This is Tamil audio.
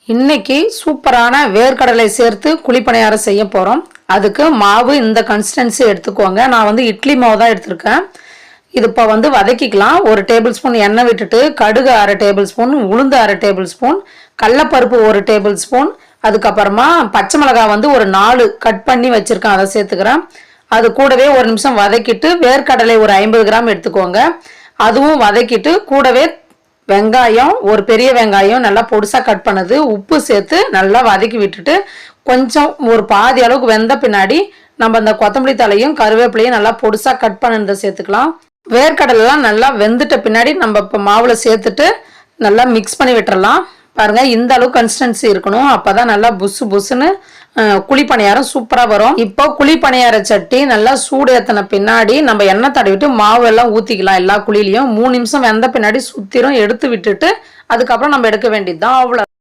இன்னைக்கு சூப்பரான வேர்க்கடலை சேர்த்து குழிப்பணியாரம் செய்ய போகிறோம். அதுக்கு மாவு இந்த கன்சிஸ்டன்சி எடுத்துக்கோங்க. நான் வந்து இட்லி மாவு தான் எடுத்திருக்கேன். இது இப்போ வந்து வதக்கிக்கலாம். 1 டேபிள் ஸ்பூன் எண்ணெய் விட்டுட்டு கடுகு 1/2 டேபிள் ஸ்பூன், உளுந்து 1/2 டேபிள் ஸ்பூன், கடலைப்பருப்பு 1 டேபிள் ஸ்பூன், அதுக்கப்புறமா பச்சை மிளகாய் வந்து ஒரு 4 கட் பண்ணி வச்சுருக்கேன், அதை சேர்த்துக்கிறேன். அது கூடவே 1 நிமிஷம் வதக்கிட்டு வேர்க்கடலை ஒரு 50 கிராம் எடுத்துக்கோங்க. அதுவும் வதக்கிட்டு கூடவே வெங்காயம், ஒரு பெரிய வெங்காயம் நல்லா பொடிசாக கட் பண்ணது, உப்பு சேர்த்து நல்லா வதக்கி விட்டுட்டு கொஞ்சம் ஒரு பாதி அளவுக்கு வெந்த பின்னாடி நம்ம அந்த கொத்தமல்லி தலையும் கருவேப்பிலையும் நல்லா பொடிசாக கட் பண்ணதை சேர்த்துக்கலாம். வேர்க்கடலாம் நல்லா வெந்துட்ட பின்னாடி நம்ம இப்போ மாவில் சேர்த்துட்டு நல்லா மிக்ஸ் பண்ணி விட்டுறலாம். பாருங்க, இந்த அளவுக்கு கன்சிஸ்டன்சி இருக்கணும். அப்பதான் நல்லா புசு புசுன்னு குழிப்பணியாரம் சூப்பரா வரும். இப்போ குழிப்பணியார சட்டி நல்லா சூடு ஏத்தின பின்னாடி நம்ம எண்ணெய் தடவிட்டு மாவு எல்லாம் ஊத்திக்கலாம். எல்லா குழிலையும் 3 நிமிஷம் வெந்த பின்னாடி சுத்திரும் எடுத்து விட்டுட்டு அதுக்கப்புறம் நம்ம எடுக்க வேண்டியதுதான். அவ்வளவு